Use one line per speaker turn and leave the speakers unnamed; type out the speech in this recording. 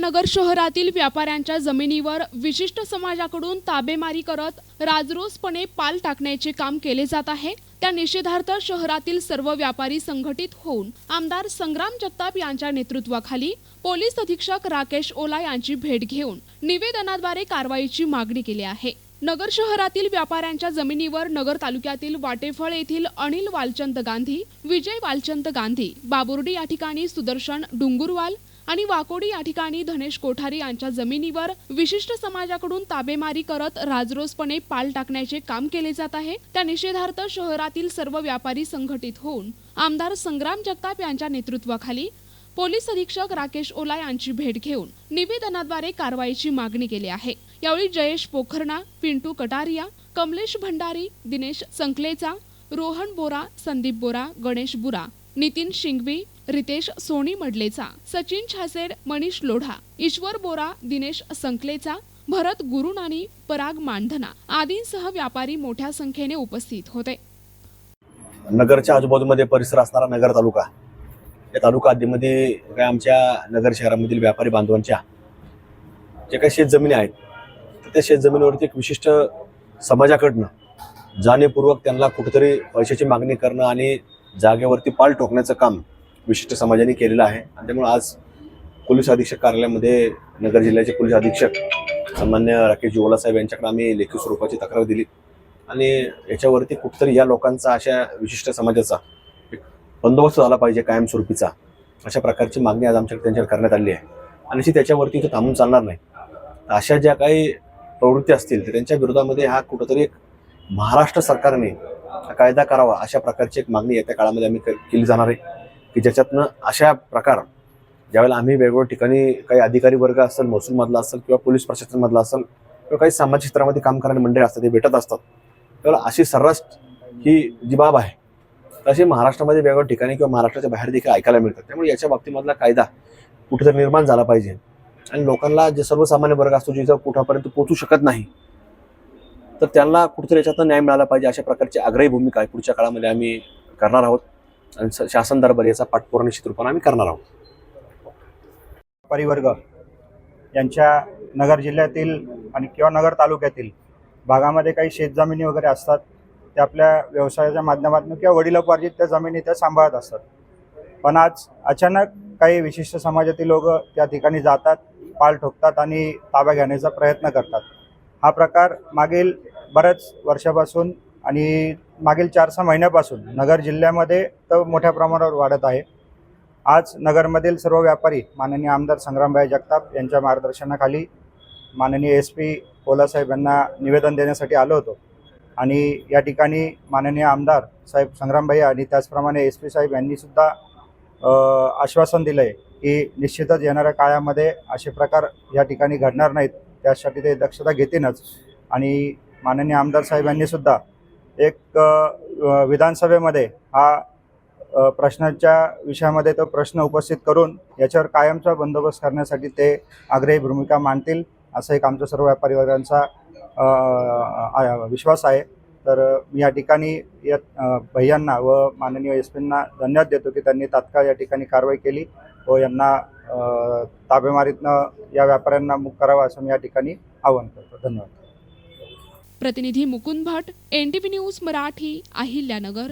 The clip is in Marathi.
नगर शहरातील व्यापाऱ्यांच्या जमिनीवर विशिष्ट समाजाकडून ताबेमारी करत राजरोसपणे पाल टाकण्याचे काम केले जात आहे। त्या निषेधार्थ शहरातील सर्व व्यापारी संघटित होऊन आमदार संग्राम जगताप यांच्या नेतृत्वाखाली पोलीस अधीक्षक राकेश ओला यांची भेट घेऊन निवेदनाद्वारे कारवाईची मागणी केली आहे। नगर शहरातील व्यापाऱ्यांच्या जमिनीवर नगर तालुक्यातील वाटेफळ येथील अनिल वालचंद गांधी, विजय वालचंद गांधी, बाबुर्डी या ठिकाणी सुदर्शन डुंगुरवाल आणि वाकोडी या ठिकाणी धनेश कोठारी यांच्या जमिनीवर विशिष्ट समाजाकडून ताबेमारी करत राजरोसपणे पाल टाकण्याचे काम केले जात आहे। त्या निषेधार्थ शहरातील सर्व व्यापारी संघटित होऊन आमदार संग्राम जगताप यांच्या नेतृत्वाखाली पोलीस अधीक्षक राकेश ओला यांची भेट घेऊन निवेदनाद्वारे कारवाईची मागणी केली आहे। यावेळी जयेश पोखरणा, पिंटू कटारिया, कमलेश भंडारी, दिनेश संकलेचा, रोहन बोरा, संदीप बोरा, गणेश बुरा, नितीन शिंगवी, रितेश सोनी मडलेचा, सचिन छासेड, मनीष लोढा, ईश्वर बोरा, दिनेश संकलेचा, भरत गुरुनानी, पराग मांढना आदींसह व्यापारी मोठ्या संख्येने उपस्थित होते।
नगरच्या आजूबाजूमध्ये परिसर असणारा नगर तालुका, या तालुका हद्दीमध्ये काय आमच्या नगर शहरामधील व्यापारी बांधवांच्या जे काही शेतजमिनी आहेत त्या शेतजमिनीवरती एक विशिष्ट समाजाकडनं जाणीवपूर्वक त्यांना कुठेतरी पैशाची मागणी करणं आणि जागेवरती पाल ठोकण्याचं काम विशिष्ट समाजाने केलेलं आहे। आणि त्यामुळे आज पोलीस अधीक्षक कार्यालयामध्ये नगर जिल्ह्याचे पोलीस अधीक्षक सामान्य राकेश ओला साहेब यांच्याकडे आम्ही लेखी स्वरूपाची तक्रार दिली आणि याच्यावरती कुठेतरी या लोकांचा अशा विशिष्ट समाजाचा एक बंदोबस्त झाला पाहिजे कायमस्वरूपीचा, अशा प्रकारची मागणी आज आमच्याकडे त्यांच्याकडे करण्यात आली आहे। आणि त्याच्यावरती इथं थांबून चालणार नाही। अशा ज्या काही प्रवृत्ती असतील तर त्यांच्या विरोधामध्ये हा कुठेतरी एक महाराष्ट्र सरकारने कायदा करावा अशा प्रकारची एक मागणी येत्या काळामध्ये आम्ही केली जाणार आहे की ज्याच्यातनं अशा प्रकार ज्यावेळेला आम्ही वेगवेगळ्या ठिकाणी काही अधिकारी वर्ग असेल, महसूलमधला असेल किंवा पोलीस प्रशासनामधला असेल किंवा काही सामाजिक क्षेत्रामध्ये काम करणारे मंडळी असतात ते भेटत असतात, त्यावेळेला अशी सर्रास ही जी बाब आहे तशी महाराष्ट्रामध्ये वेगवेगळ्या ठिकाणी किंवा महाराष्ट्राच्या बाहेर देखील ऐकायला मिळतात। त्यामुळे याच्या बाबतीमधला कायदा कुठेतरी निर्माण झाला पाहिजे आणि लोकांना जे सर्वसामान्य वर्ग असतो जिथं कुठपर्यंत पोहोचू शकत नाही तर त्यांना कुठेतरी याच्यातून न्याय मिळाला पाहिजे अशा प्रकारची आग्रही भूमिका पुढच्या काळामध्ये आम्ही करणार आहोत आणि शासन दरबार याचा पाठपुरावा निश्चित रूपाने आम्ही करणार आहोत।
व्यापारी वर्ग यांच्या नगर जिल्ह्यातील आणि किंवा नगर तालुक्यातील भागामध्ये काही शेतजमिनी वगैरे असतात, ते आपल्या व्यवसायाच्या माध्यमातून किंवा वडिलोपार्जित त्या जमिनी त्या सांभाळत असतात। पण आज अचानक काही विशिष्ट समाजातील लोक त्या ठिकाणी जातात, पाल ठोकतात आणि ताबा घेण्याचा प्रयत्न करतात। हा प्रकार मागील बऱ्याच वर्षापासून आणि मागील 4-6 महिन्यापासून नगर जिल्ह्यामध्ये तर मोठ्या प्रमाणावर वाढत आहे। आज नगरमधील सर्व व्यापारी माननीय आमदार संग्रामभाई जगताप यांच्या मार्गदर्शनाखाली माननीय SP ओलासाहेब यांना निवेदन देण्यासाठी आलो होतो आणि या ठिकाणी माननीय आमदार साहेब संग्रामभाई आणि त्याचप्रमाणे SP साहेब यांनी सुद्धा आश्वासन दिलं आहे की निश्चितच येणाऱ्या काळामध्ये असे प्रकार या ठिकाणी घडणार नाहीत, त्यासाठी ते दक्षता घेतीलच। आणि माननीय आमदार साहेबांनी सुद्धा एक विधानसभेमध्ये हा प्रश्नाच्या विषयामध्ये तो प्रश्न उपस्थित करून याच्यावर कायमचा बंदोबस्त करण्यासाठी ते आग्रही भूमिका मांडतील असा एक आमचा सर्व व्यापारी वर्गांचा विश्वास आहे। तर मी या ठिकाणी या भैयांना व माननीय SPंना धन्यवाद देतो की त्यांनी तात्काळ या ठिकाणी कारवाई केली व यांना ताबेमारीतनं या व्यापाऱ्यांना मुक्त करावं असं मी या ठिकाणी आवाहन करतो। धन्यवाद।
प्रतिनिधी मुकुंद भट, NTV न्यूज मराठी, अहिल्यानगर।